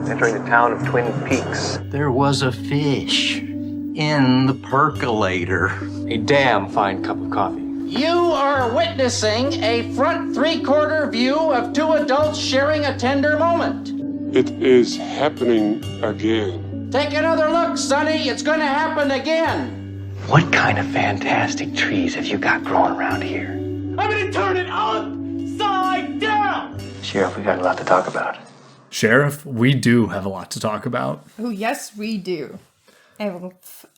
entering the town of Twin Peaks. There was a fish in the percolator. A damn fine cup of coffee. You are witnessing a front three-quarter view of two adults sharing a tender moment. It is happening again. Take another look, Sonny. It's going to happen again. What kind of fantastic trees have you got growing around here? I'm going to turn it upside down. Sheriff, we got a lot to talk about. Sheriff, we do have a lot to talk about. Oh, yes, we do. I have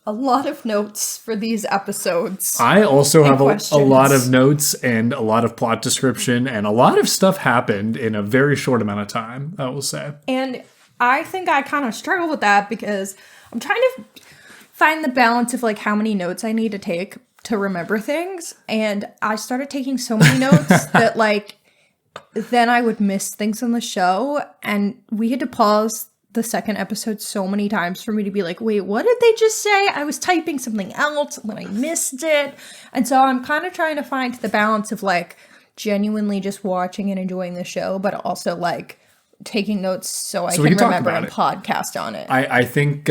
a lot of notes for these episodes. I also have a questions. lot of notes and a lot of plot description, and a lot of stuff happened in a very short amount of time, I will say. And I think I kind of struggle with that because I'm trying to find the balance of like how many notes I need to take to remember things. And I started taking so many notes that like then I would miss things on the show. And we had to pause the second episode so many times for me to be like, wait, what did they just say? I was typing something else and then I missed it. And so I'm kind of trying to find the balance of like genuinely just watching and enjoying the show, but also like taking notes so I can remember and podcast on it. I think,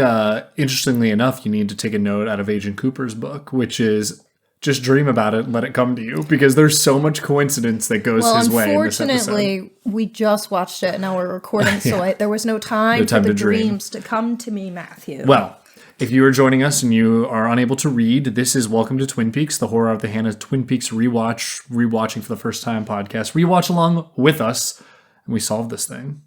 interestingly enough, you need to take a note out of Agent Cooper's book, which is just dream about it and let it come to you, because there's so much coincidence that goes his way in this episode. Unfortunately, we just watched it and now we're recording, so there was no time for the dreams to come to me, Matthew. Well, if you are joining us and you are unable to read, this is Welcome to Twin Peaks, the Horror of the Hannah Twin Peaks rewatching for the first time podcast. Rewatch along with us, and we solved this thing.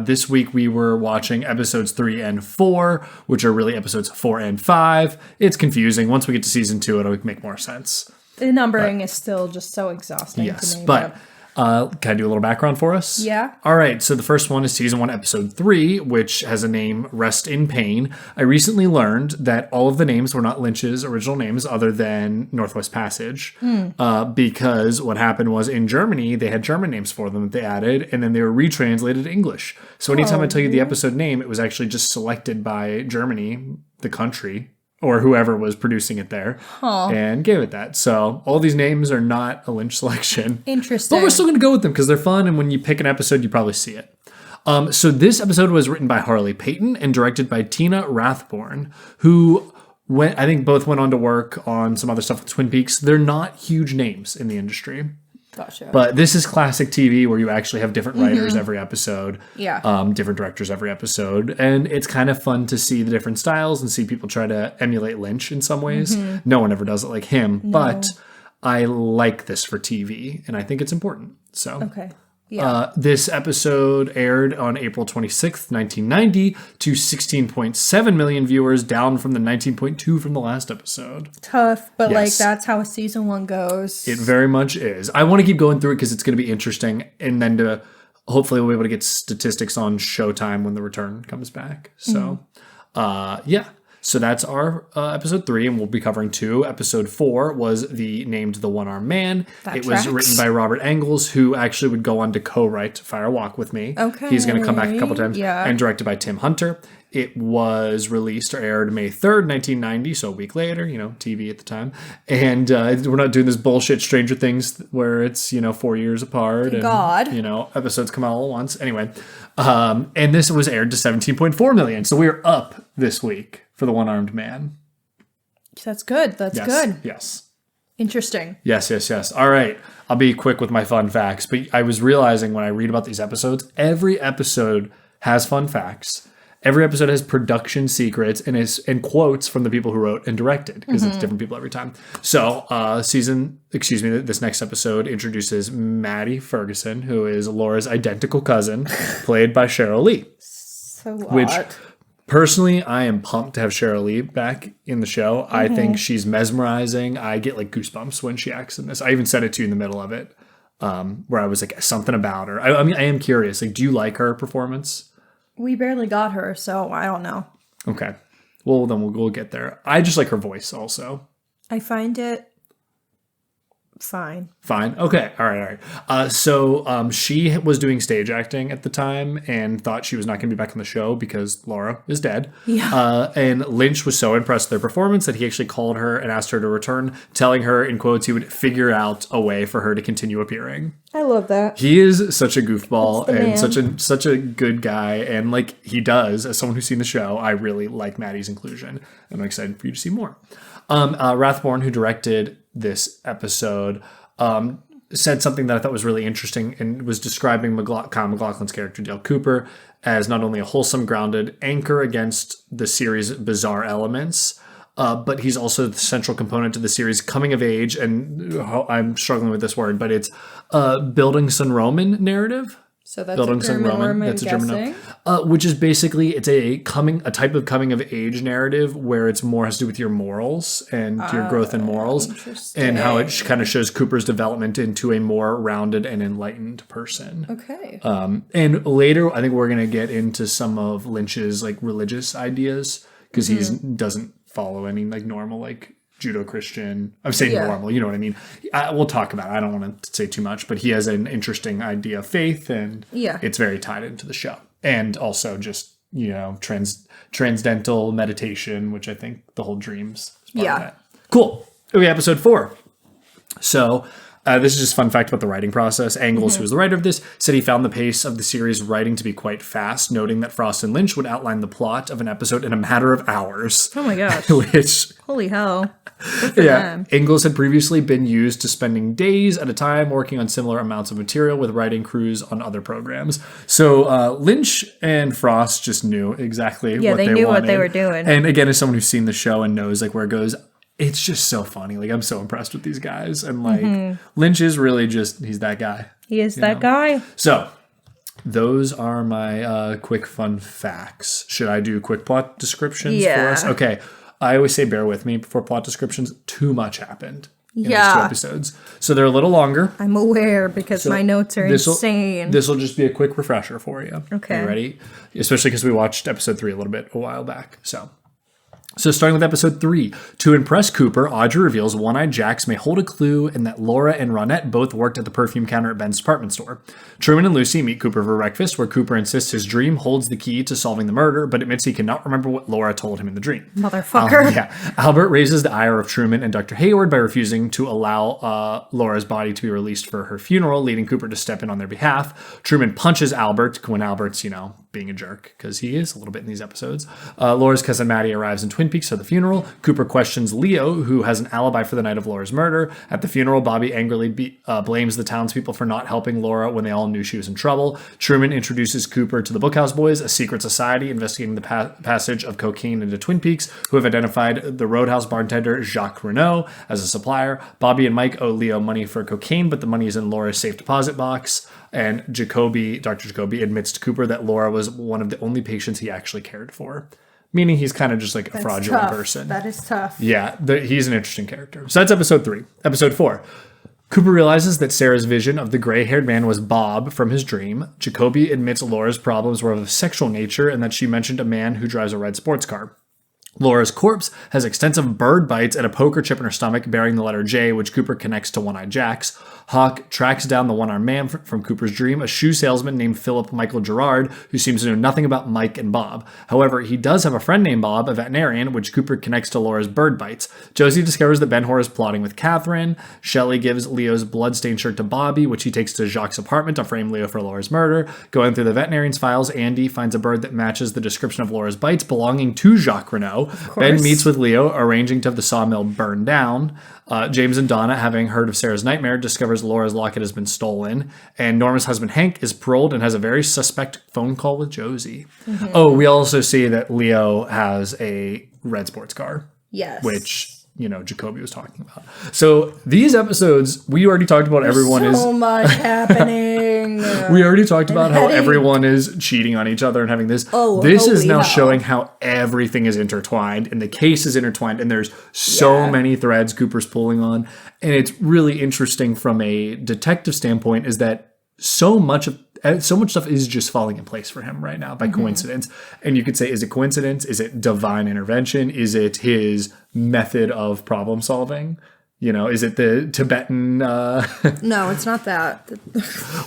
This week we were watching episodes 3 and 4, which are really episodes 4 and 5. It's confusing. Once we get to season 2, it'll make more sense. The numbering is still just so exhausting to me. But can I do a little background for us? Yeah. All right. So the first one is season 1, episode 3, which has a name, Rest in Pain. I recently learned that all of the names were not Lynch's original names other than Northwest Passage. Because what happened was in Germany, they had German names for them that they added, and then they were retranslated to English. So anytime I tell you the episode name, it was actually just selected by Germany, the country, or whoever was producing it there, and gave it that. So all these names are not a Lynch selection. Interesting. But we're still going to go with them because they're fun, and when you pick an episode, you probably see it. So this episode was written by Harley Peyton and directed by Tina Rathbone, who I think both went on to work on some other stuff with Twin Peaks. They're not huge names in the industry. Gotcha. But this is classic TV where you actually have different writers every episode. Yeah. Different directors every episode. And it's kind of fun to see the different styles and see people try to emulate Lynch in some ways. No one ever does it like him. No. But I like this for TV, and I think it's important. So okay. Yeah. This episode aired on April 26th, 1990 to 16.7 million viewers, down from the 19.2 from the last episode. Tough, but like that's how season 1 goes. It very much is. I want to keep going through it because it's going to be interesting, and then to hopefully we'll be able to get statistics on Showtime when the return comes back. So, yeah. So that's our episode 3, and we'll be covering 2. Episode 4 was named The One-Armed Man. It was written by Robert Engels, who actually would go on to co-write Fire Walk with Me. Okay. He's going to come back a couple times. Yeah. And directed by Tim Hunter. It was released or aired May 3rd, 1990, so a week later, TV at the time. And we're not doing this bullshit Stranger Things where it's, 4 years apart. And, God. Episodes come out all at once. Anyway, and this was aired to 17.4 million. So we're up this week for The One-Armed Man. That's good. That's good. Yes. Interesting. Yes. All right. I'll be quick with my fun facts. But I was realizing when I read about these episodes, every episode has fun facts. Every episode has production secrets and quotes from the people who wrote and directed, because it's different people every time. So this next episode introduces Maddie Ferguson, who is Laura's identical cousin, played by Cheryl Lee. So what? Which, personally, I am pumped to have Cheryl Lee back in the show. I think she's mesmerizing. I get like goosebumps when she acts in this. I even said it to you in the middle of it, where I was like, something about her. I mean, I am curious. Like, do you like her performance? We barely got her, so I don't know. Okay. Well, then we'll get there. I just like her voice also. I find it Fine. Fine. Okay. All right. So she was doing stage acting at the time and thought she was not going to be back on the show because Laura is dead. Yeah. And Lynch was so impressed with their performance that he actually called her and asked her to return, telling her, in quotes, he would figure out a way for her to continue appearing. I love that. He is such a goofball and man. such a good guy. And like he does, as someone who's seen the show, I really like Maddie's inclusion. I'm excited for you to see more. Rathbone, who directed this episode, said something that I thought was really interesting and was describing Kyle MacLachlan's character, Dale Cooper, as not only a wholesome, grounded anchor against the series' bizarre elements, but he's also the central component to the series' coming of age, and I'm struggling with this word, but it's Bildungsroman narrative. So that's a German word, That's a German word, which is basically it's a type of coming of age narrative where it's more has to do with your morals and your growth in morals, and how it kind of shows Cooper's development into a more rounded and enlightened person. Okay. And later, I think we're gonna get into some of Lynch's like religious ideas because he doesn't follow any like normal like Judo-Christian. I'm saying normal, you know what I mean? We'll talk about it. I don't want to say too much, but he has an interesting idea of faith, and it's very tied into the show. And also just, you know, transcendental meditation, which I think the whole dreams is part of that. Cool. Okay, episode 4. So this is just a fun fact about the writing process. Engels, who was the writer of this, said he found the pace of the series writing to be quite fast, noting that Frost and Lynch would outline the plot of an episode in a matter of hours. Oh my gosh. Which, holy hell. Engels had previously been used to spending days at a time working on similar amounts of material with writing crews on other programs. So Lynch and Frost just knew exactly what they wanted. Yeah, they knew what they were doing. And again, as someone who's seen the show and knows like where it goes, it's just so funny. Like, I'm so impressed with these guys. And like, Lynch is really just, he's that guy. He is that guy. So, those are my quick fun facts. Should I do quick plot descriptions for us? Okay. I always say bear with me before plot descriptions. Too much happened in these 2 episodes. So they're a little longer. I'm aware because my notes are insane. This will just be a quick refresher for you. Okay. Are you ready? Especially because we watched episode 3 a while back. So starting with episode 3, to impress Cooper, Audrey reveals One-Eyed Jacks may hold a clue and that Laura and Ronette both worked at the perfume counter at Ben's department store. Truman and Lucy meet Cooper for breakfast, where Cooper insists his dream holds the key to solving the murder, but admits he cannot remember what Laura told him in the dream. Motherfucker. Albert raises the ire of Truman and Dr. Hayward by refusing to allow Laura's body to be released for her funeral, leading Cooper to step in on their behalf. Truman punches Albert when Albert's, being a jerk, because he is a little bit in these episodes. Laura's cousin Maddie arrives in Twin Peaks for the funeral. Cooper questions Leo, who has an alibi for the night of Laura's murder. At the funeral, Bobby angrily blames the townspeople for not helping Laura when they all knew she was in trouble. Truman introduces Cooper to the Bookhouse Boys, a secret society investigating the passage of cocaine into Twin Peaks, who have identified the Roadhouse bartender Jacques Renault as a supplier. Bobby and Mike owe Leo money for cocaine, but the money is in Laura's safe deposit box. And Dr. Jacoby admits to Cooper that Laura was one of the only patients he actually cared for. Meaning he's kind of just like a fraudulent person. That is tough. Yeah, he's an interesting character. So that's episode 3. Episode 4. Cooper realizes that Sarah's vision of the gray-haired man was Bob from his dream. Jacoby admits Laura's problems were of a sexual nature and that she mentioned a man who drives a red sports car. Laura's corpse has extensive bird bites and a poker chip in her stomach bearing the letter J, which Cooper connects to One-Eyed Jacks. Hawk tracks down the one-armed man from Cooper's dream, a shoe salesman named Philip Michael Gerard, who seems to know nothing about Mike and Bob. However, he does have a friend named Bob, a veterinarian, which Cooper connects to Laura's bird bites. Josie discovers that Ben-Hur is plotting with Catherine. Shelley gives Leo's bloodstained shirt to Bobby, which he takes to Jacques' apartment to frame Leo for Laura's murder. Going through the veterinarian's files, Andy finds a bird that matches the description of Laura's bites belonging to Jacques Renault. Ben meets with Leo, arranging to have the sawmill burned down. James and Donna, having heard of Sarah's nightmare, discovers Laura's locket has been stolen. And Norma's husband, Hank, is paroled and has a very suspect phone call with Josie. Mm-hmm. Oh, we also see that Leo has a red sports car. Yes. Which, Jacoby was talking about. So these episodes, we already talked about so much happening. We already talked about how everyone is cheating on each other and having this. This is now showing how everything is intertwined and the case is intertwined and there's so many threads Cooper's pulling on. And it's really interesting from a detective standpoint is that so much stuff is just falling in place for him right now by coincidence. And you could say, is it coincidence? Is it divine intervention? Is it his method of problem solving? Is it the Tibetan? No, it's not that.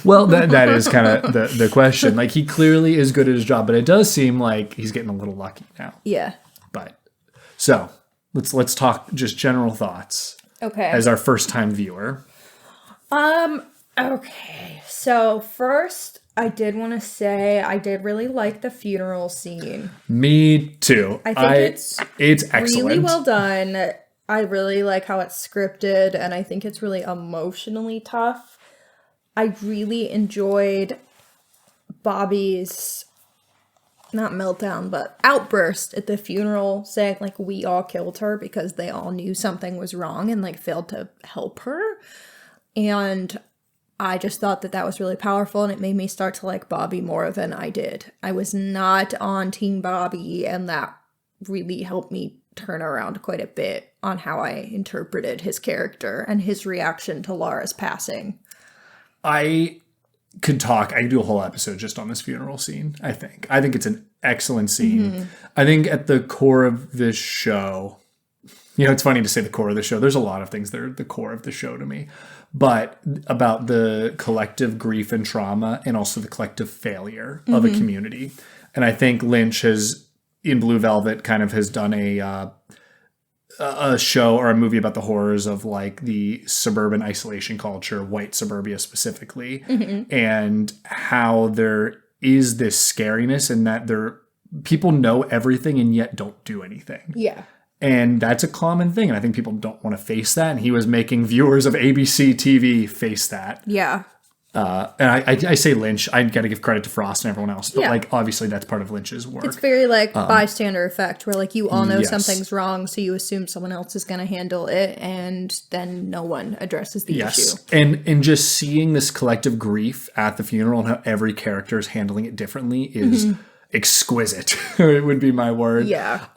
Well, that is kind of the question. Like, he clearly is good at his job, but it does seem like he's getting a little lucky now. Yeah. But so let's talk just general thoughts. Okay. As our first time viewer. Okay. So first, I did want to say I did really like the funeral scene. Me too. I think it's excellent. Really well done. I really like how it's scripted, and I think it's really emotionally tough. I really enjoyed Bobby's, not meltdown, but outburst at the funeral, saying, like, we all killed her because they all knew something was wrong and, like, failed to help her. And I just thought that was really powerful, and it made me start to like Bobby more than I did. I was not on Team Bobby, and that really helped me turn around quite a bit on how I interpreted his character and his reaction to Laura's passing. I could do a whole episode just on this funeral scene, I think. I think it's an excellent scene. Mm-hmm. I think at the core of this show, it's funny to say the core of the show. There's a lot of things that are the core of the show to me. But about the collective grief and trauma and also the collective failure of a community. And I think Lynch has, in Blue Velvet, kind of has done a show or a movie about the horrors of like the suburban isolation culture, white suburbia specifically, and how there is this scariness and that people know everything and yet don't do anything. Yeah. And that's a common thing. And I think people don't want to face that. And he was making viewers of ABC TV face that. Yeah. And I say Lynch. I got to give credit to Frost and everyone else. But like, obviously, that's part of Lynch's work. It's very like bystander effect where like you all know yes. something's wrong. So you assume someone else is going to handle it. And then no one addresses the issue. And just seeing this collective grief at the funeral and how every character is handling it differently is exquisite. It would be my word. Yeah.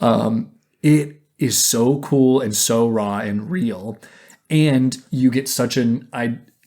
It is so cool and so raw and real. And you get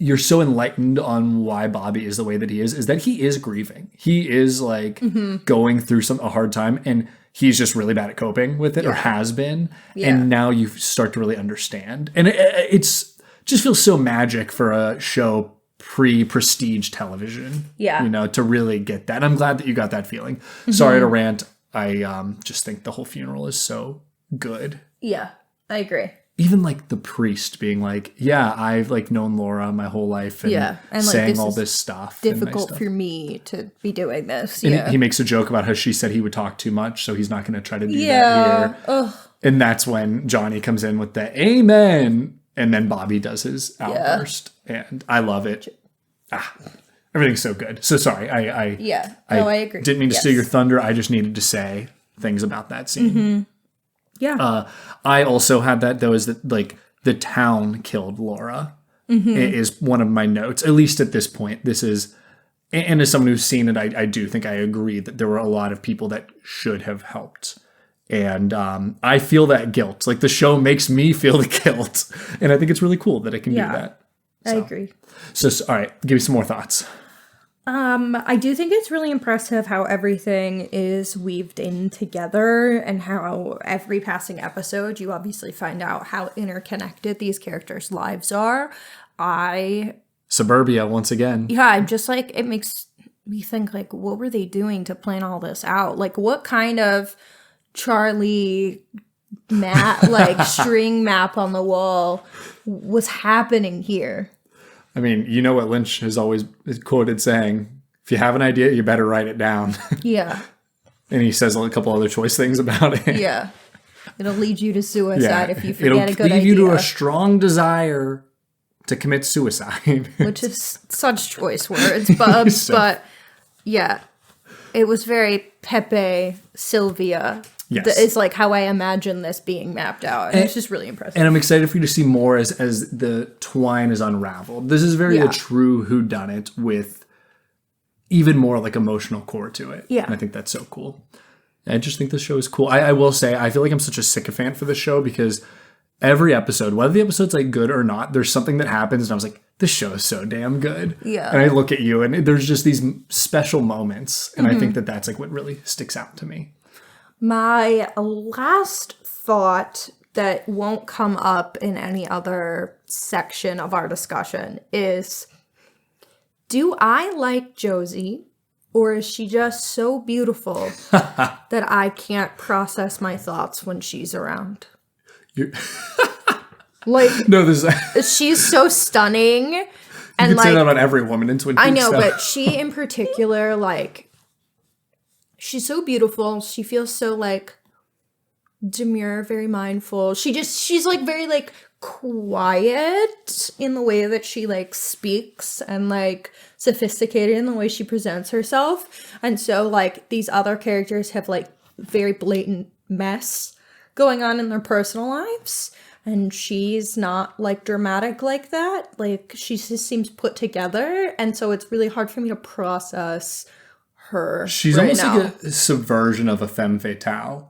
you're so enlightened on why Bobby is the way that he is that he is grieving. He is like going through a hard time, and he's just really bad at coping with it or has been. Yeah. And now you start to really understand. And it's just feels so magic for a show pre-prestige television. Yeah. To really get that. And I'm glad that you got that feeling. Sorry to rant. I just think the whole funeral is so good. Yeah, I agree. Even like the priest being like, yeah, I've like known Laura my whole life and like, saying all this stuff. Difficult for me to be doing this. And he makes a joke about how she said he would talk too much, so he's not going to try to do that here. Ugh. And that's when Johnny comes in with the amen. And then Bobby does his outburst. And I love it. Everything's so good. So sorry. I agree. Didn't mean to steal your thunder. I just needed to say things about that scene. Yeah. I also had that, though, is that like the town killed Laura. It is one of my notes, at least at this point. This is, and as someone who's seen it, I do think I agree that there were a lot of people that should have helped. And I feel that guilt. Like the show makes me feel the guilt. And I think it's really cool that it can do that. I agree. So, all right, give me some more thoughts. I do think it's really impressive how everything is weaved in together and how every passing episode you obviously find out how interconnected these characters' lives are. Suburbia once again. Yeah, I'm just like, it makes me think like, what were they doing to plan all this out? Like what kind of Charlie string map on the wall was happening here? I mean, you know what Lynch has always quoted saying, if you have an idea, you better write it down. Yeah. And he says a couple other choice things about it. Yeah. It'll lead you to suicide if you forget a good idea. It'll lead you to a strong desire to commit suicide. Which is such choice words, but, but yeah. It was very Pepe, Sylvia. Yes. It's like how I imagine this being mapped out. And it's just really impressive. And I'm excited for you to see more as the twine is unraveled. This is very a true whodunit with even more like emotional core to it. Yeah. And I think that's so cool. I just think this show is cool. I will say, I feel like I'm such a sycophant for this show because every episode, whether the episode's like good or not, there's something that happens and I was like, this show is so damn good. Yeah. And I look at you and there's just these special moments. And I think that's like what really sticks out to me. My last thought that won't come up in any other section of our discussion is, do I like Josie, or is she just so beautiful that I can't process my thoughts when she's around? Like, No, this she's so stunning. you And could say that like, on every woman in Twin Peaks. I know, though. but she in particular, like, she's so beautiful. She feels so like demure, very mindful. She's like very like quiet in the way that she like speaks, and like sophisticated in the way she presents herself. And so like these other characters have like very blatant mess going on in their personal lives, and she's not like dramatic like that. Like she just seems put together, and so it's really hard for me to process her. She's right almost now. like a subversion of a femme fatale.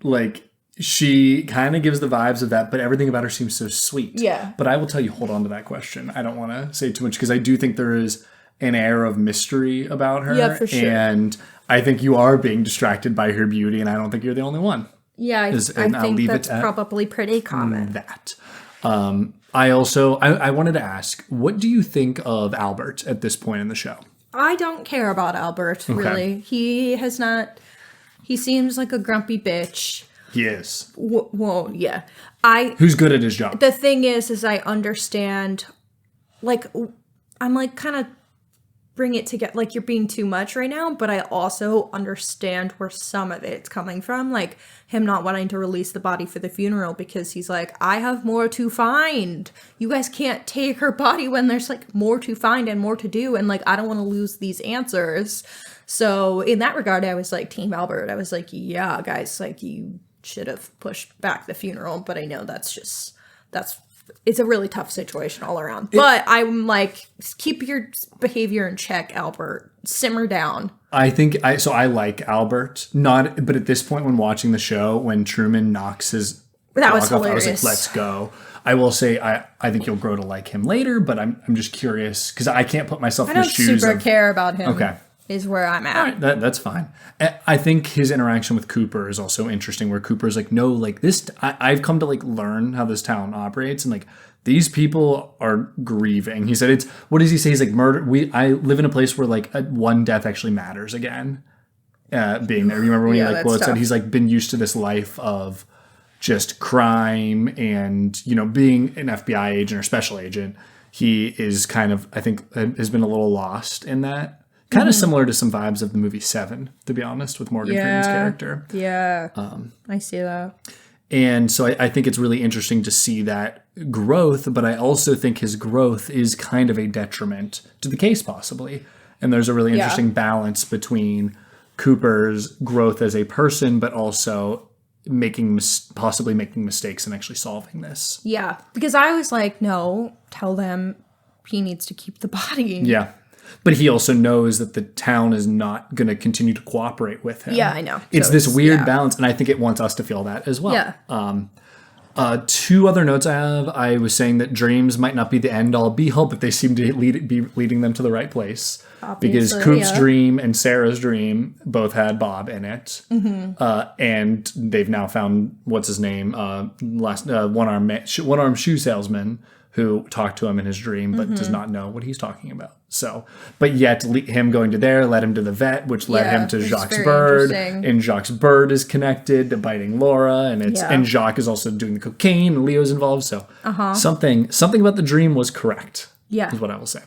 Like, she kind of gives the vibes of that, but everything about her seems so sweet. Yeah. But I will tell you, hold on to that question. I don't want to say too much because I do think there is an air of mystery about her. Yeah, for sure. And I think you are being distracted by her beauty, and I don't think you're the only one. Yeah, and I I'll think leave it that's at probably pretty common. That. I wanted to ask, what do you think of Albert at this point in the show? I don't care about Albert, really. He seems like a grumpy bitch. He is. Well, yeah. Who's good at his job? The thing is I understand, like, I'm like kind of bring it together, like you're being too much right now, but I also understand where some of it's coming from, like him not wanting to release the body for the funeral because he's like, I have more to find. You guys can't take her body when there's like more to find and more to do, and like I don't want to lose these answers. So in that regard, I was like Team Albert. I was like, yeah, guys, like you should have pushed back the funeral, but I know it's a really tough situation all around. But I'm like, keep your behavior in check, Albert. Simmer down. I like Albert. But at this point when watching the show, when Truman knocks his That was dog off, hilarious. I was like, let's go. I will say I think you'll grow to like him later, but I'm just curious because I can't put myself I in the don't shoes super of care about him. Okay. Is where I'm at. All right, that's fine. I think his interaction with Cooper is also interesting, where Cooper's like, no, like this, I've come to like learn how this town operates, and like these people are grieving. He said what does he say? He's like, murder. I live in a place where like one death actually matters again. Being there, you remember when he like quotes that he's like been used to this life of just crime and being an FBI agent or special agent. He is kind of, I think, has been a little lost in that. Kind of similar to some vibes of the movie Seven, to be honest, with Morgan Freeman's character. Yeah, I see that. And so I think it's really interesting to see that growth, but I also think his growth is kind of a detriment to the case, possibly. And there's a really interesting balance between Cooper's growth as a person, but also possibly making mistakes and actually solving this. Yeah, because I was like, no, tell them he needs to keep the body. Yeah. But he also knows that the town is not going to continue to cooperate with him. Yeah, I know. It's So this weird yeah. balance, and I think it wants us to feel that as well. Yeah. Two other notes I have. I was saying that dreams might not be the end-all be-all, but they seem to be leading them to the right place. Because Obviously, Coop's dream and Sarah's dream both had Bob in it. And they've now found, what's his name, one-arm shoe salesman who talked to him in his dream but does not know what he's talking about. So, but yet him going to there led him to the vet, which led him to Jacques' bird, and Jacques' bird is connected to biting Laura, and and Jacques is also doing the cocaine, and Leo's involved. So something about the dream was correct. Yeah, is what I will say.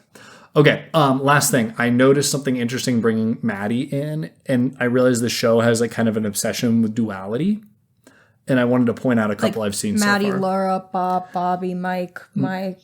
Okay, last thing. I noticed something interesting bringing Maddie in, and I realized the show has like kind of an obsession with duality. And I wanted to point out a couple I've seen Maddie, so far. Laura, Bob, Bobby, Mike.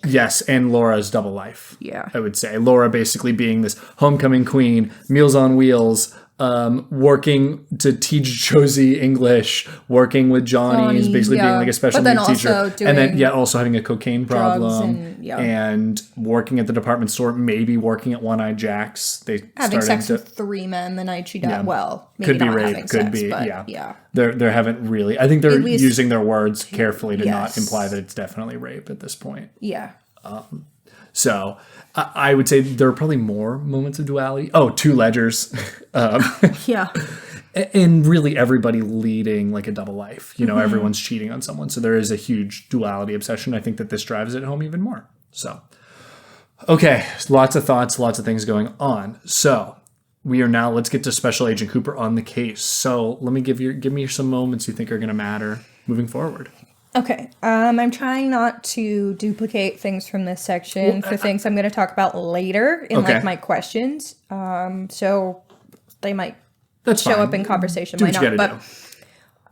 Yes, and Laura's double life. Yeah. I would say. Laura basically being this homecoming queen, Meals on Wheels, working to teach Josie English, working with Johnny is basically being like a special needs teacher. And then also having a cocaine problem and working at the department store, maybe working at One Eye Jack's. They having started sex with 3 men the night she died. Yeah. Well, maybe could be not rape, having could sex, be but yeah. They haven't really. I think they're using their words carefully to not imply that it's definitely rape at this point. Yeah. So I would say there are probably more moments of duality. Oh, two ledgers. Yeah. and really everybody leading like a double life. You know, everyone's cheating on someone. So there is a huge duality obsession. I think that this drives it home even more. So, okay, lots of thoughts, lots of things going on. So we are now, let's get to Special Agent Cooper on the case. So let me give me some moments you think are going to matter moving forward. Okay, I'm trying not to duplicate things from this section for things I'm going to talk about later in like my questions. So they might show up in conversation, might not. But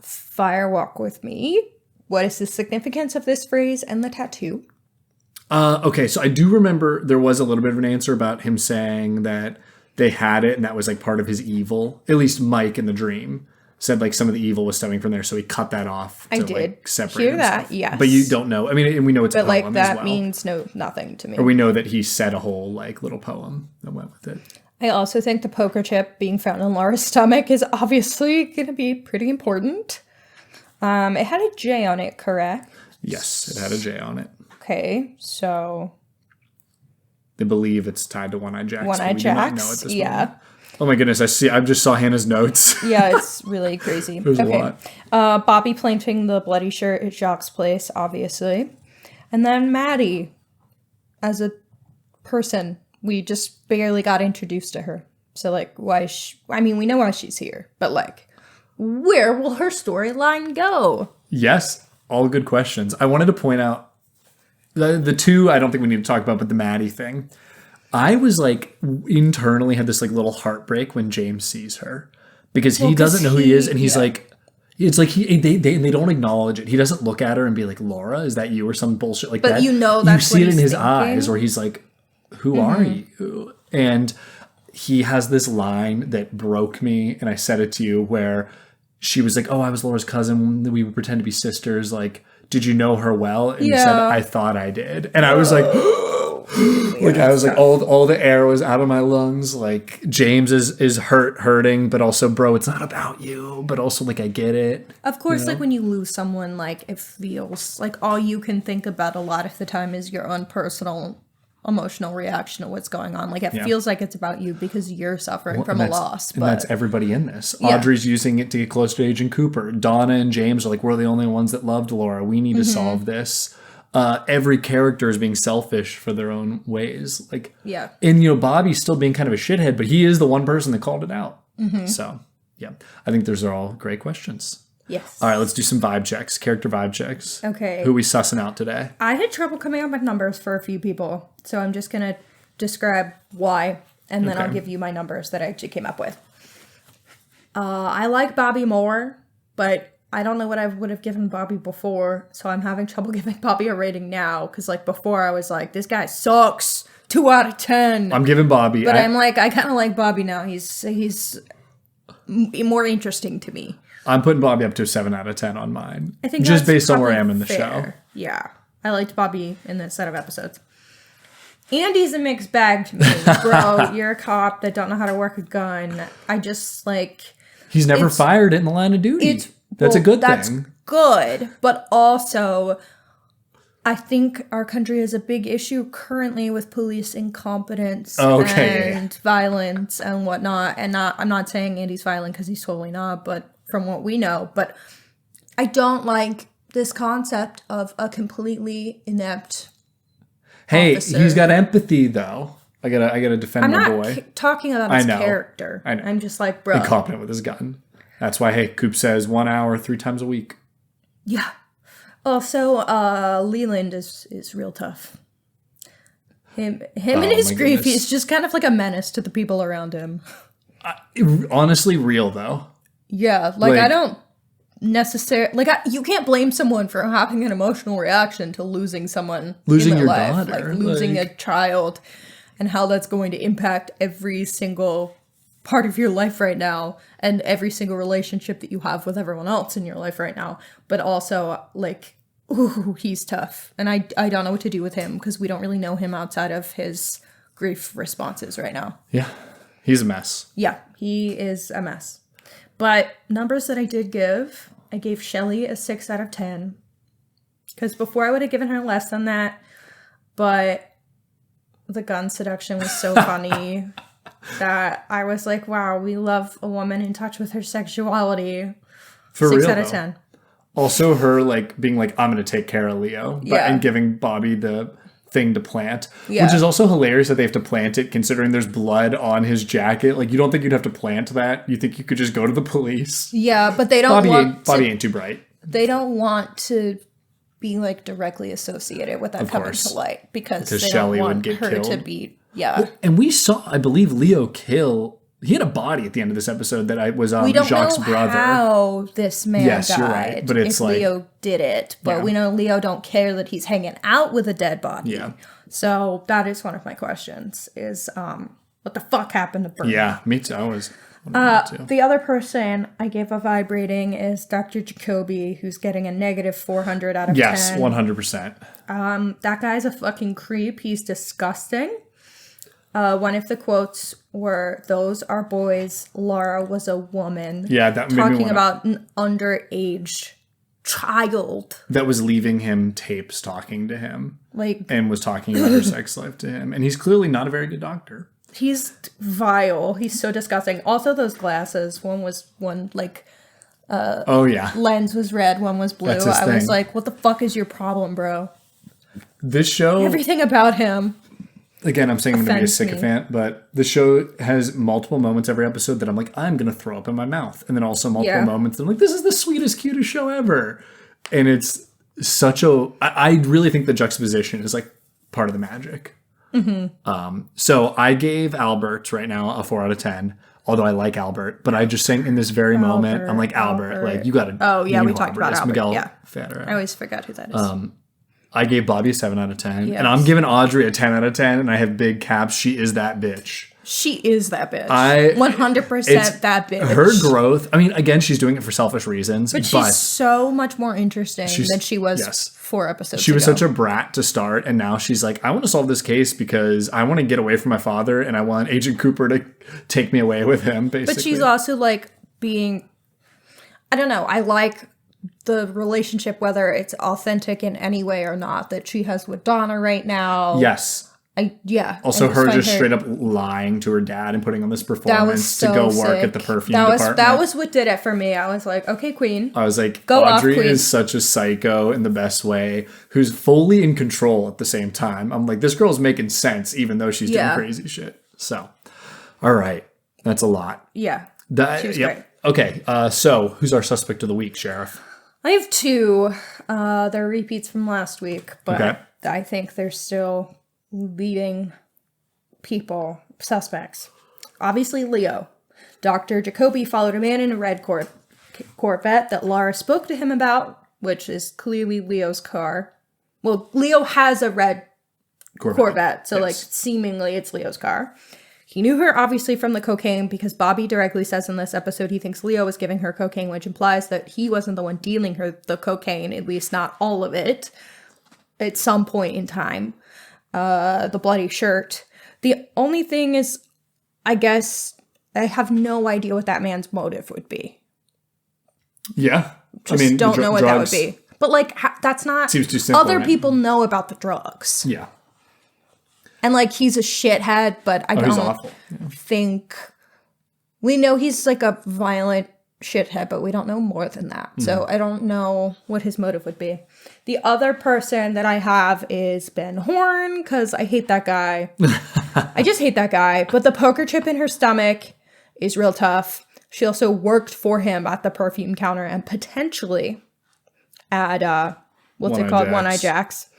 fire walk with me. What is the significance of this phrase and the tattoo? Okay, so I do remember there was a little bit of an answer about him saying that they had it and that was like part of his evil. At least Mike in the dream said like some of the evil was stemming from there, so he cut that off to like separate hear himself. that, yes. But you don't know. I mean, and we know it's a poem like that as well. means nothing to me. Or we know that he said a whole like little poem that went with it. I also think the poker chip being found in Laura's stomach is obviously going to be pretty important. It had a J on it, correct? Yes, it had a J on it. Okay, so they believe it's tied to One-Eyed Jacks. One-Eyed Jacks, moment. Oh my goodness, I just saw Hannah's notes. Yeah, it's really crazy. There's a lot. Bobby planting the bloody shirt at Jacques' place, obviously. And then Maddie, as a person, we just barely got introduced to her. So, like, we know why she's here. But, like, where will her storyline go? Yes, all good questions. I wanted to point out the two I don't think we need to talk about, but the Maddie thing. I was like internally had this like little heartbreak when James sees her because he doesn't know who he is, and he's like, it's like they don't acknowledge it. He doesn't look at her and be like, Laura, is that you or some bullshit like that? But you know that's you see what it in his thinking. eyes where he's like, who are you? And he has this line that broke me, and I said it to you, where she was like, oh, I was Laura's cousin. We would pretend to be sisters. Like, did you know her well? And he said, I thought I did. And I was like, like I was like, all the air was out of my lungs. Like James is hurting, but also, bro, it's not about you. But also, like, I get it. Of course, like when you lose someone, like it feels like all you can think about a lot of the time is your own personal emotional reaction to what's going on. Like it feels like it's about you because you're suffering from a loss. And that's everybody in this. Audrey's using it to get close to Agent Cooper. Donna and James are like, we're the only ones that loved Laura. We need to solve this. Every character is being selfish for their own ways. Like, and Bobby's still being kind of a shithead, but he is the one person that called it out. So, yeah, I think those are all great questions. Yes. All right, let's do some vibe checks, character vibe checks. Okay. Who are we sussing out today? I had trouble coming up with numbers for a few people, so I'm just going to describe why, and then I'll give you my numbers that I actually came up with. I like Bobby more, but I don't know what I would have given Bobby before, so I'm having trouble giving Bobby a rating now, because like before I was like, this guy sucks, 2 out of 10. I'm giving Bobby. But I'm like, I kind of like Bobby now. He's more interesting to me. I'm putting Bobby up to a 7 out of 10 on mine. I think just that's based on where I am in the fair. show. Yeah. I liked Bobby in this set of episodes. Andy's a mixed bag to me. Bro, you're a cop that don't know how to work a gun. I just like... He's never fired it in the line of duty. That's a good thing. That's good. But also, I think our country has a big issue currently with police incompetence and violence and whatnot. And I'm not saying Andy's violent because he's totally not, but from what we know. But I don't like this concept of a completely inept officer. He's got empathy though. I gotta defend my boy. I'm not talking about his character. I know. I'm just like, bro. Incompetent with his gun. That's why, Coop says 1 hour 3 times a week. Yeah. Also, Leland is real tough. Him and his grief, he's just kind of like a menace to the people around him. Honestly, real though. Yeah, like I don't necessarily you can't blame someone for having an emotional reaction to losing someone, losing in their your life, daughter, like losing a child, and how that's going to impact every single part of your life right now and every single relationship that you have with everyone else in your life right now. But also, like, ooh, he's tough, and I don't know what to do with him because we don't really know him outside of his grief responses right now. Yeah, he's a mess. Yeah, he is a mess. But numbers that I did give, I gave Shelley a 6 out of 10. Because before I would have given her less than that. But the gun seduction was so funny. that I was like, wow, we love a woman in touch with her sexuality. For 6 real, out of though. 10. Also, her like being like, I'm going to take care of Leo, and giving Bobby the thing to plant, which is also hilarious that they have to plant it considering there's blood on his jacket. Like, you don't think you'd have to plant that? You think you could just go to the police? Yeah, but they don't Bobby ain't too bright. They don't want to be like directly associated with that Of coming course. to light because they Shelley don't would want get her killed. to be. Yeah, And we saw, I believe, Leo kill. He had a body at the end of this episode that was we don't Jacques' know brother. how this man Yes, died. you're right, but it's if like- Leo did it, but we know Leo don't care that he's hanging out with a dead body. Yeah. So that is one of my questions: is what the fuck happened to Bernie? Yeah, me too. I was wondering that too. The other person I gave a vibrating is Dr. Jacoby, who's getting a negative 400 out of Yes, 10. 100%. That guy's a fucking creep. He's disgusting. One of the quotes were, "Those are boys. Laura was a woman." Yeah, that made me talking wanna- about an underage child. That was leaving him tapes talking to him Like, and was talking about her sex life to him. And he's clearly not a very good doctor. he's vile. He's so disgusting. Also, those glasses. One Oh, yeah. lens was red, one was blue. That's his I was thing. like, what the fuck is your problem, bro? This show, Everything about him. again, I'm saying I'm going to be a offends me. sycophant, but the show has multiple moments every episode that I'm like, I'm going to throw up in my mouth. And then also multiple moments that I'm like, this is the sweetest, cutest show ever. And it's such a, I really think the juxtaposition is like part of the magic. So I gave Albert right now a 4 out of 10. Although I like Albert, but I just saying in this very moment, I'm like, Albert, like you got to. Oh, yeah, we talked about it's Albert, Miguel yeah. Ferrer. I always forget who that is. I gave Bobby a 7 out of 10, Yes. and I'm giving Audrey a 10 out of 10, and I have big caps. She is that bitch. She is that bitch. 100% It's that bitch. Her growth. I mean, again, she's doing it for selfish reasons, But she's so much more interesting than she was yes. 4 episodes she was ago. such a brat to start, and now she's like, I want to solve this case because I want to get away from my father, and I want Agent Cooper to take me away with him. Basically, But she's also like being, I don't know, I like the relationship, whether it's authentic in any way or not, that she has with Donna right now. yes. Also, I her find just straight up lying to her dad and putting on this that was performance so to go work sick. at the perfume that department. was what did it for me. I was like, okay, queen. I was like, Go off, Audrey queen. is such a psycho in the best way, who's fully in control at the same time. I'm like, this girl's making sense, even though she's doing crazy shit. So, all right. That's a lot. Yeah. She was great. Okay. So, who's our suspect of the week, Sheriff? I have 2. They're repeats from last week, but Okay. I think they're still leading suspects. Obviously, Leo. Dr. Jacoby followed a man in a red Corvette that Laura spoke to him about, which is clearly Leo's car. Well, Leo has a red Corvette, so yes. seemingly it's Leo's car. He knew her obviously from the cocaine because Bobby directly says in this episode he thinks Leo was giving her cocaine, which implies that he wasn't the one dealing her the cocaine, at least not all of it, at some point in time. The bloody shirt. The only thing is, I guess, I have no idea what that man's motive would be. Yeah. Just don't know what that would be. But that's not... Seems too simple, Other right? people know about the drugs. Yeah. And he's a shithead, but I He's don't awful. think... We know he's a violent shithead, but we don't know more than that. So I don't know what his motive would be. The other person that I have is Ben Horn, because I hate that guy. I just hate that guy. But the poker chip in her stomach is real tough. She also worked for him at the perfume counter and potentially at, One-Eye Jack's.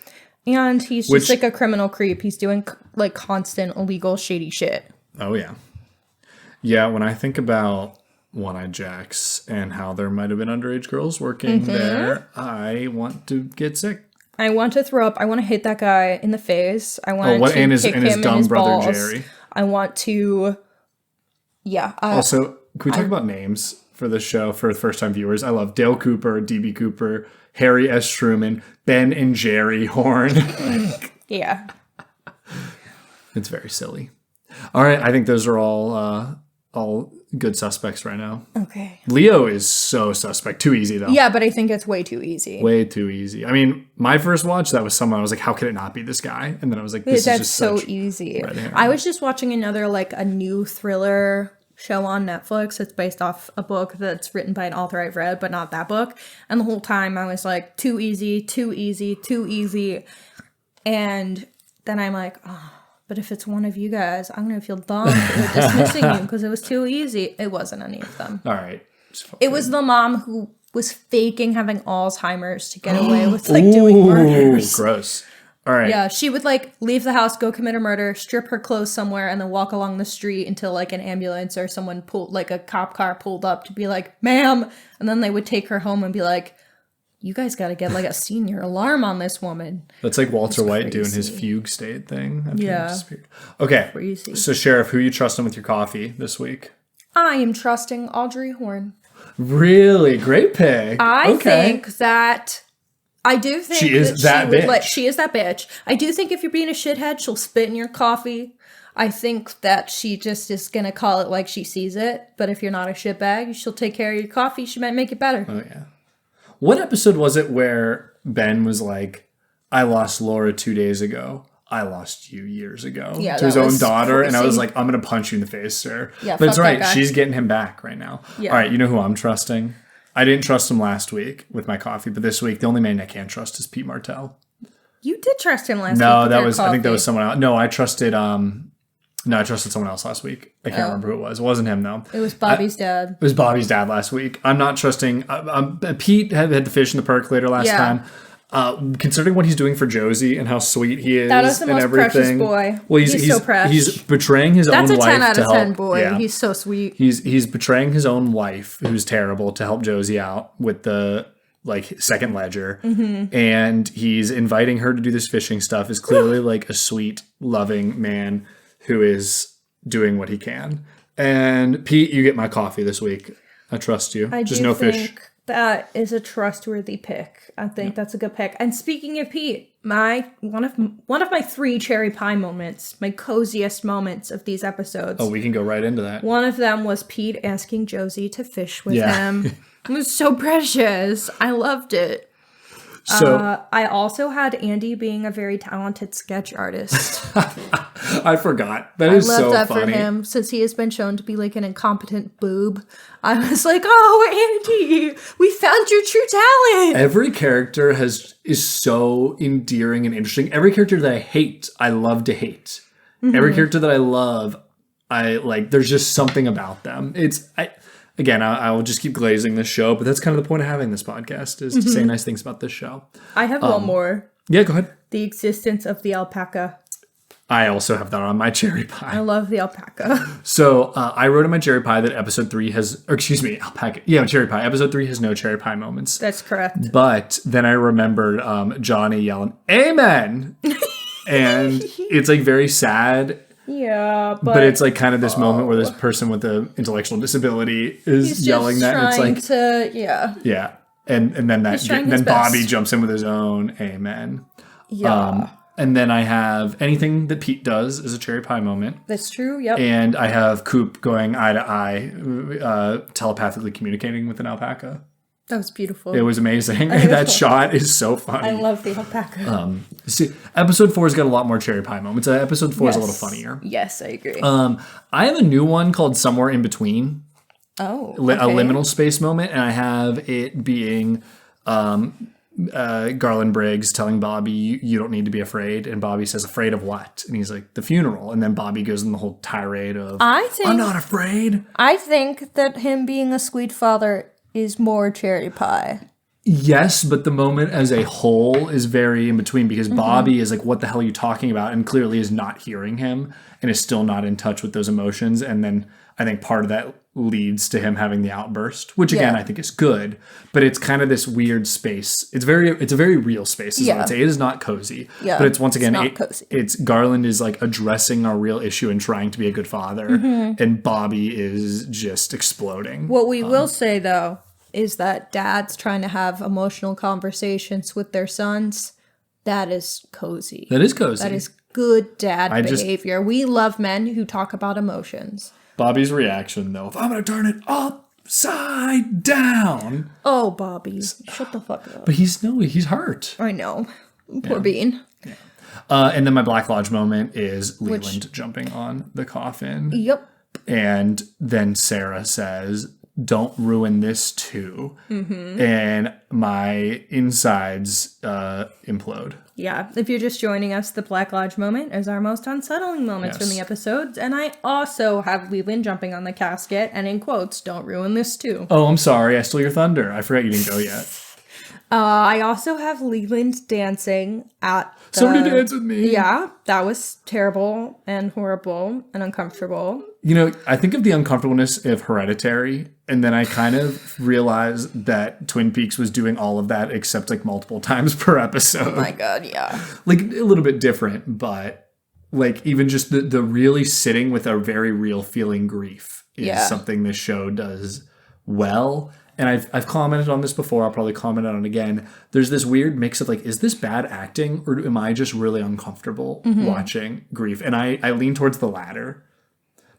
And he's just a criminal creep. He's doing constant illegal shady shit. Oh, yeah. Yeah, when I think about One-Eye Jack's and how there might have been underage girls working there, I want to get sick. I want to throw up. I want to hit that guy in the face. I want to and his kick him dumb in his brother balls. Jerry. I want to... Yeah. Also, can we talk about names for this show for first-time viewers? I love Dale Cooper, DB Cooper, Harry S. Truman, Ben and Jerry Horn. Yeah. It's very silly. All right, I think those are all all good suspects right now. Okay. Leo is so suspect. Too easy, though. Yeah, but I think it's way too easy. Way too easy. I mean, my first watch, that was someone, I was like, how could it not be this guy? And then I was like, this is That's just so such easy. red herring. I was just watching another, like, a new thriller show on Netflix. It's based off a book that's written by an author I've read, but not that book. And the whole time I was like, too easy, too easy, too easy. And then I'm like, oh, but if it's one of you guys, I'm going to feel dumb for dismissing you because it was too easy. It wasn't any of them. All right. It was the mom who was faking having Alzheimer's to get away with, like, doing murders. Gross. All right. Yeah, she would, like, leave the house, go commit a murder, strip her clothes somewhere, and then walk along the street until, like, an ambulance or someone pulled, like, a cop car pulled up to be like, ma'am. And then they would take her home and be like, you guys got to get, like, a senior alarm on this woman. That's like Walter White doing his fugue state thing. After Yeah. he disappeared. Okay. Crazy. So, Sheriff, who are you trusting with your coffee this week? I am trusting Audrey Horne. Really? Great pick. I think that... I do think She is that bitch. She is that bitch. I do think if you're being a shithead, she'll spit in your coffee. I think that she just is going to call it like she sees it. But if you're not a shitbag, she'll take care of your coffee. She might make it better. Oh, yeah. What episode was it where Ben was like, I lost Laura 2 days ago. I lost you years ago. Yeah, to his that own was daughter. And I was crazy. like, I'm going to punch you in the face, sir. Yeah, but it's fuck that right. guy. She's getting him back right now. Yeah. All right. You know who I'm trusting? I didn't trust him last week with my coffee, but this week, the only man I can't trust is Pete Martell. You did trust him last week. No, with that your was, I think that coffee. was someone else. No, I trusted someone else last week. I can't remember who it was. It wasn't him, though. It was Bobby's dad. It was Bobby's dad last week. I'm not trusting. Pete had the fish in the percolator last time. Considering what he's doing for Josie and how sweet he is, That was the and most everything. precious boy. Well, He's so precious. He's betraying his That's own a wife 10 out to of 10 help. boy. Yeah. He's so sweet. He's betraying his own wife, who's terrible, to help Josie out with the second ledger, and he's inviting her to do this fishing stuff. Is clearly like a sweet, loving man who is doing what he can. And Pete, you get my coffee this week. I trust you. Just no fish. That is a trustworthy pick. I think that's a good pick. And speaking of Pete, one of my 3 cherry pie moments, my coziest moments of these episodes. Oh, we can go right into that. One of them was Pete asking Josie to fish with Yeah. him. It was so precious. I loved it. So I also had Andy being a very talented sketch artist. I forgot. That is I love so that funny. for him, since he has been shown to be like an incompetent boob. I was like, oh, Andy, we found your true talent. Every character is so endearing and interesting. Every character that I hate, I love to hate. Every character that I love, I like. There's just something about them. I will just keep glazing this show, but that's kind of the point of having this podcast, is to say nice things about this show. I have one more. Yeah, go ahead. The existence of the alpaca. I also have that on my cherry pie. I love the alpaca. So I wrote in my cherry pie that episode 3 has, or excuse me, alpaca. Yeah, cherry pie. Episode 3 has no cherry pie moments. That's correct. But then I remembered Johnny yelling, "Amen!" And it's like very sad. Yeah, But it's like kind of this moment where this person with the intellectual disability is yelling that, and it's like, yeah. And then then Bobby jumps in with his own "Amen." Yeah. And then I have anything that Pete does is a cherry pie moment. That's true. Yep. And I have Coop going eye to eye, telepathically communicating with an alpaca. That was beautiful. It was amazing. That shot is so funny. I love the alpaca. See, episode 4's got a lot more cherry pie moments. Episode 4 is a little funnier. Yes, I agree. I have a new one called Somewhere in Between. Oh, A liminal space moment, and I have it being Garland Briggs telling Bobby, you don't need to be afraid. And Bobby says, afraid of what? And he's like, the funeral. And then Bobby goes in the whole tirade of, I'm not afraid. I think that him being a sweet father is more cherry pie. Yes, but the moment as a whole is very in between, because Bobby is like, what the hell are you talking about? And clearly is not hearing him and is still not in touch with those emotions. And then I think part of that leads to him having the outburst, which again, I think is good, but it's kind of this weird space. It's a very real space. Is what I'd say. It is not cozy, but it's once again, it's Garland is like addressing a real issue and trying to be a good father, and Bobby is just exploding. What we will say though is that dads trying to have emotional conversations with their sons, that is cozy. That is cozy. That is good dad behavior. We love men who talk about emotions. Bobby's reaction, though, if I'm going to turn it upside down. Oh, Bobby, shut the fuck up. But he's hurt. I know. Poor Bean. Yeah. And then my Black Lodge moment is Leland jumping on the coffin. Yep. And then Sarah says, don't ruin this too. Mm-hmm. And my insides implode. Yeah. If you're just joining us, the Black Lodge moment is our most unsettling moments from the episodes. And I also have Leland jumping on the casket and in quotes, don't ruin this too. Oh, I'm sorry. I stole your thunder. I forgot you didn't go yet. I also have Leland dancing at Somebody dance with me. Yeah, that was terrible and horrible and uncomfortable. You know, I think of the uncomfortableness of Hereditary, and then I kind of realized that Twin Peaks was doing all of that except like multiple times per episode. Oh my god, yeah. Like a little bit different, but like even just the really sitting with a very real feeling grief is something this show does well. And I've commented on this before. I'll probably comment on it again. There's this weird mix of like, is this bad acting or am I just really uncomfortable watching grief? And I lean towards the latter.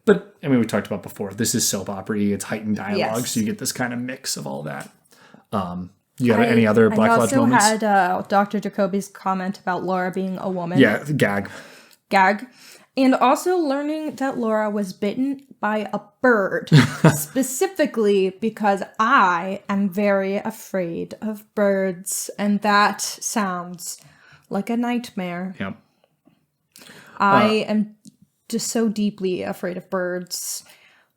But I mean, we talked about before. This is soap opera. It's heightened dialogue, so you get this kind of mix of all that. You got any other Black Lodge moments? I also had Dr. Jacoby's comment about Laura being a woman. Yeah, gag. And also learning that Laura was bitten by a bird, specifically because I am very afraid of birds, and that sounds like a nightmare. Yep. I am just so deeply afraid of birds.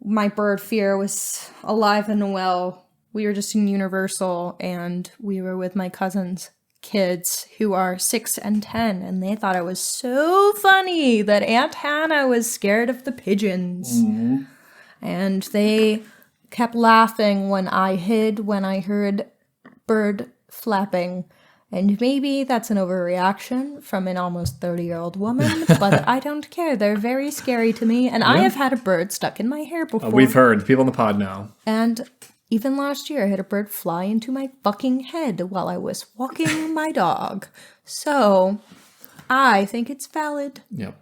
My bird fear was alive and well. We were just in Universal, and we were with my cousin's kids who are 6 and 10, and they thought it was so funny that Aunt Hannah was scared of the pigeons. Mm-hmm. And they kept laughing when I hid when I heard bird flapping. And maybe that's an overreaction from an almost 30-year-old woman, but I don't care. They're very scary to me, and I have had a bird stuck in my hair before. We've heard. People on the pod know. And even last year, I had a bird fly into my fucking head while I was walking my dog. So, I think it's valid. Yep.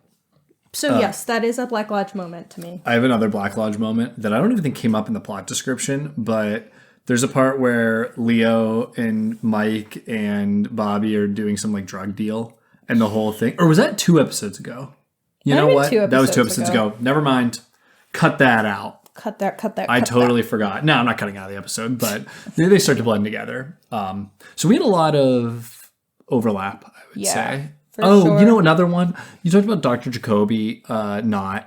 So, yes, that is a Black Lodge moment to me. I have another Black Lodge moment that I don't even think came up in the plot description, but there's a part where Leo and Mike and Bobby are doing some like drug deal and the whole thing. Or was that 2 episodes ago? You know what? That was 2 episodes ago. Never mind. Cut that out. Cut that. I totally forgot. No, I'm not cutting out of the episode, but they start to blend together. So we had a lot of overlap, I would say. Sure. You know, another one. You talked about Dr. Jacoby where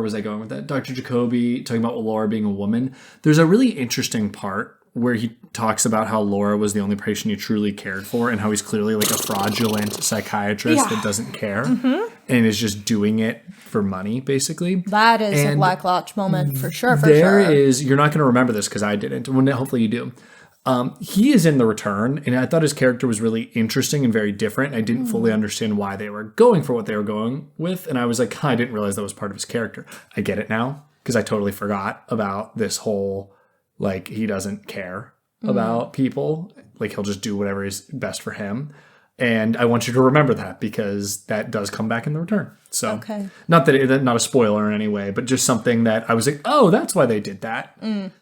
was I going with that? Dr. Jacoby talking about Laura being a woman. There's a really interesting part where he talks about how Laura was the only patient he truly cared for and how he's clearly like a fraudulent psychiatrist that doesn't care and is just doing it for money, basically. That is a Black Lodge moment for sure. There is, you're not going to remember this because I didn't. Hopefully you do. He is in The Return, and I thought his character was really interesting and very different. I didn't fully understand why they were going for what they were going with, and I was like, I didn't realize that was part of his character. I get it now, because I totally forgot about this whole, like, he doesn't care about people. Like, he'll just do whatever is best for him. And I want you to remember that, because that does come back in The Return. So, not a spoiler in any way, but just something that I was like, oh, that's why they did that.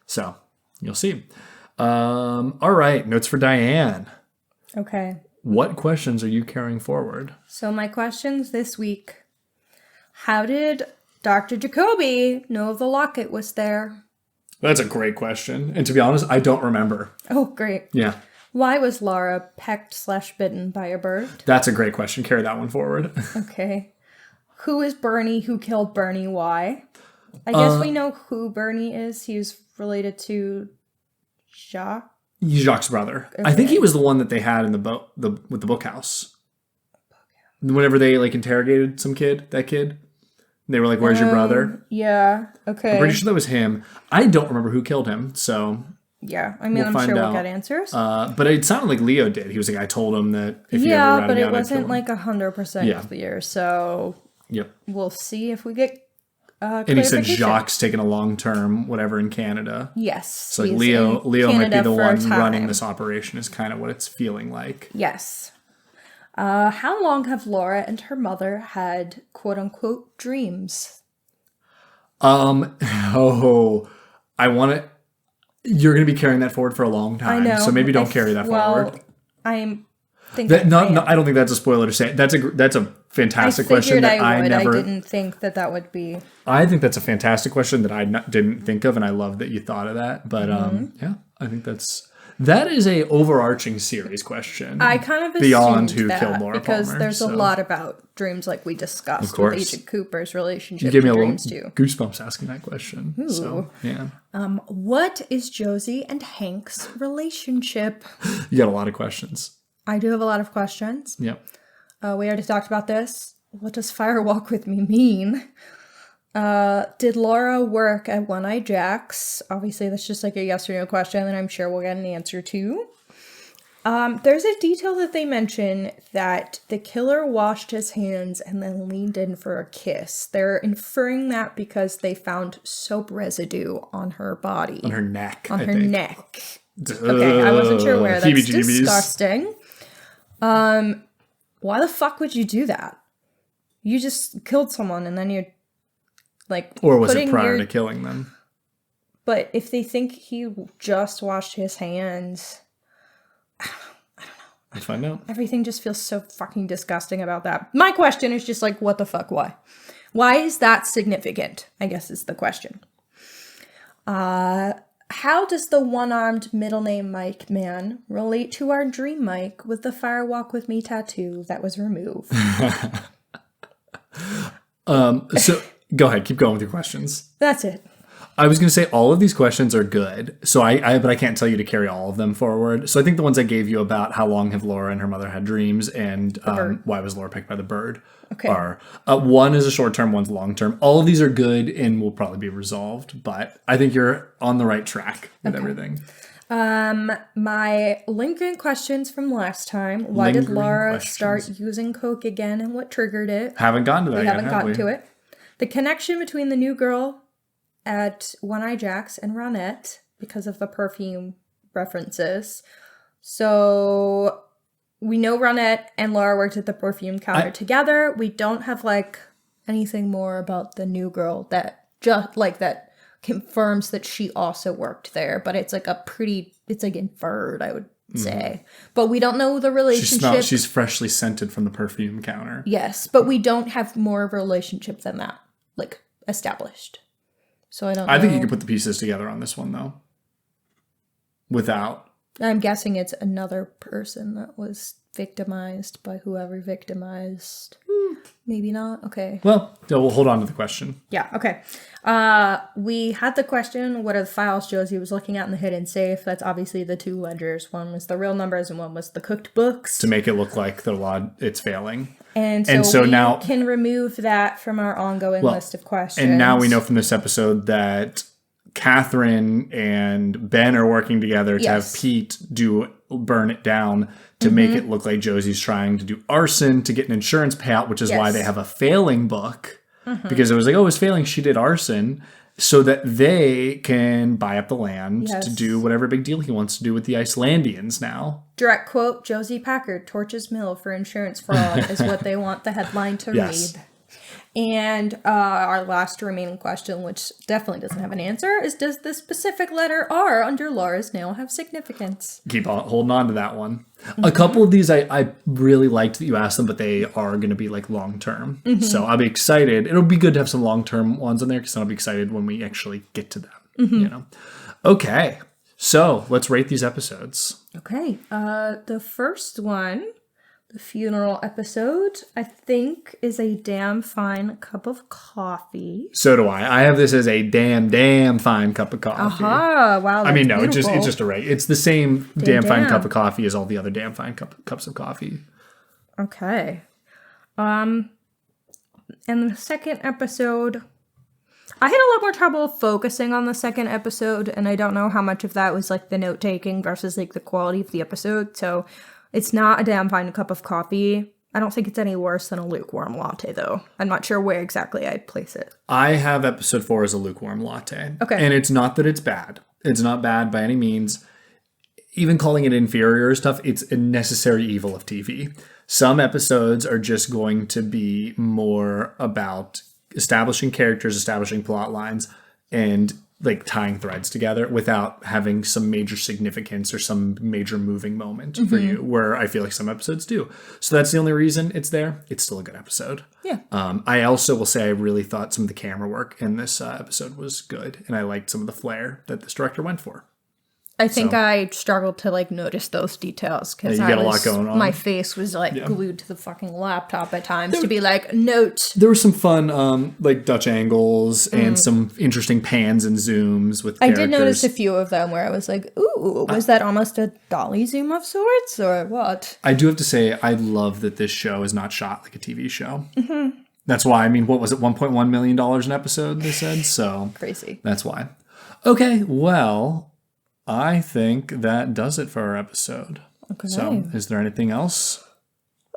So, you'll see. All right. Notes for Diane. Okay. What questions are you carrying forward? So my questions this week. How did Dr. Jacoby know the locket was there? That's a great question. And to be honest, I don't remember. Oh, great. Yeah. Why was Laura pecked/bitten by a bird? That's a great question. Carry that one forward. Okay. Who is Bernie? Who killed Bernie? Why? I guess we know who Bernie is. He was related to Jacques' brother. Okay. I think he was the one that they had in with the bookhouse. Whenever they like interrogated that kid, they were like, "Where's your brother?" Yeah. Okay. I'm pretty sure that was him. I don't remember who killed him, so yeah. I mean, I'm sure we'll get answers. But it sounded like Leo did. He was like, "I told him that if you ever but it wasn't like 100% clear. So we'll see if we get. And he said Jacques taking a long-term whatever in Canada. Yes. So like Leo might be the one running this operation is kind of what it's feeling like. Yes. How long have Laura and her mother had quote-unquote dreams? I want to... You're going to be carrying that forward for a long time. I know. So maybe don't carry that forward. I'm thinking... No, I don't think that's a spoiler to say. That's a fantastic question that I never... I didn't think that would be... I think that's a fantastic question that I didn't think of, and I love that you thought of that. But yeah, I think that is a overarching series question. I kind of beyond assumed who killed that Laura because Palmer, there's a lot about dreams, like we discussed with Agent Cooper's relationship. You gave me a dreams little too. goosebumps asking that question. Ooh. So yeah. What is Josie and Hank's relationship? You got a lot of questions. I do have a lot of questions. Yep. We already talked about this. What does Fire Walk With Me mean? Did Laura work at One Eye Jack's? Obviously, that's just like a yes or no question that I'm sure we'll get an answer to. There's a detail that they mention that the killer washed his hands and then leaned in for a kiss. They're inferring that because they found soap residue on her body. On her neck. On her neck. Okay, I wasn't sure where. That's disgusting. Why the fuck would you do that? You just killed someone and then you're like... Or was it prior to killing them? But if they think he just washed his hands... I don't know. Let's find out. Everything just feels so fucking disgusting about that. My question is just like, what the fuck, why? Why is that significant? I guess is the question. How does the one-armed middle name Mike man relate to our dream Mike with the Fire Walk With Me tattoo that was removed? So go ahead, keep going with your questions. That's it. I was going to say all of these questions are good, so but I can't tell you to carry all of them forward. So I think the ones I gave you about how long have Laura and her mother had dreams and why was Laura picked by the bird are one is a short term, one's long term. All of these are good and will probably be resolved, but I think you're on the right track with everything. My lingering questions from last time. Why did Laura start using coke again and what triggered it? Haven't gotten to that yet. We haven't gotten to it. The connection between the new girl at One Eye Jack's and Ronette because of the perfume references. So we know Ronette and Laura worked at the perfume counter together. We don't have like anything more about the new girl that just like that confirms that she also worked there, but it's like it's like inferred, I would say. But we don't know the relationship. She's freshly scented from the perfume counter. Yes, but we don't have more of a relationship than that, like established. So I don't know. I think you could put the pieces together on this one, though. Without. I'm guessing it's another person that was victimized by whoever victimized. Maybe not. Okay. Well, we'll hold on to the question. Yeah, okay. We had the question, what are the files Josie was looking at in the hidden safe? That's obviously the two ledgers. One was the real numbers and one was the cooked books. To make it look like it's failing. And so now can remove that from our ongoing list of questions. And now we know from this episode that Catherine and Ben are working together to have Pete burn it down to make it look like Josie's trying to do arson to get an insurance payout, which is why they have a failing book. Because it was like, it's failing. She did arson so that they can buy up the land to do whatever big deal he wants to do with the Icelandians now. Direct quote, Josie Packard torches Mill for insurance fraud is what they want the headline to read. And our last remaining question, which definitely doesn't have an answer, is does the specific letter R under Laura's nail have significance? Keep on holding on to that one. A couple of these I really liked that you asked them, but they are going to be like long term. So I'll be excited. It'll be good to have some long term ones on there because I'll be excited when we actually get to them. You know. Okay, so let's rate these episodes. Okay, the first one. The funeral episode, I think, is a damn fine cup of coffee. So do I. I have this as a damn fine cup of coffee. Wow. I mean, no, it's just a rate. It's the same damn fine cup of coffee as all the other damn fine cups of coffee. Okay. And the second episode, I had a lot more trouble focusing on the second episode, and I don't know how much of that was like the note taking versus like the quality of the episode. So it's not a damn fine cup of coffee. I don't think it's any worse than a lukewarm latte, though. I'm not sure where exactly I'd place it. I have episode 4 as a lukewarm latte. Okay. And it's not that it's bad. It's not bad by any means. Even calling it inferior stuff, it's a necessary evil of TV. Some episodes are just going to be more about establishing characters, establishing plot lines, and like tying threads together without having some major significance or some major moving moment for you, where I feel like some episodes do. So that's the only reason it's there. It's still a good episode. Yeah. I also will say I really thought some of the camera work in this episode was good, and I liked some of the flair that this director went for. I think I struggled to like notice those details because you got a lot going on. My face was like glued to the fucking laptop at times to be like, note. There were some fun like Dutch angles and some interesting pans and zooms with characters. I did notice a few of them where I was like, ooh, was that almost a dolly zoom of sorts or what? I do have to say, I love that this show is not shot like a TV show. Mm-hmm. That's why, I mean, what was it, $1.1 million an episode, they said? So crazy. That's why. Okay, well, I think that does it for our episode. Okay. So, is there anything else?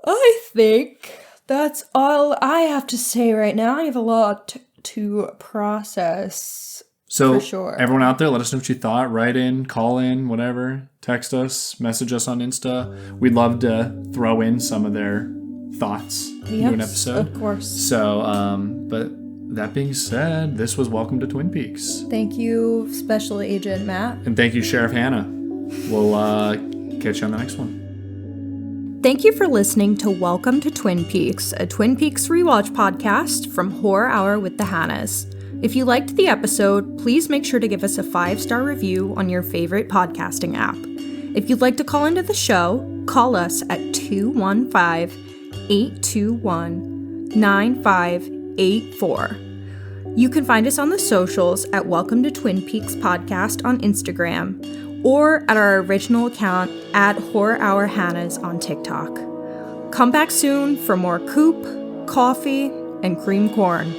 I think that's all I have to say right now. I have a lot to process. So, for sure. Everyone out there, let us know what you thought. Write in, call in, whatever. Text us, message us on Insta. We'd love to throw in some of their thoughts into an episode. Of course. So, but that being said, this was Welcome to Twin Peaks. Thank you, Special Agent Matt. And thank you, Sheriff Hannah. We'll catch you on the next one. Thank you for listening to Welcome to Twin Peaks, a Twin Peaks rewatch podcast from Horror Hour with the Hannahs. If you liked the episode, please make sure to give us a 5-star review on your favorite podcasting app. If you'd like to call into the show, call us at 215-821-9584. You can find us on the socials at Welcome to Twin Peaks Podcast on Instagram or at our original account at Horror Hour Hannahs on TikTok. Come back soon for more coop, coffee, and cream corn.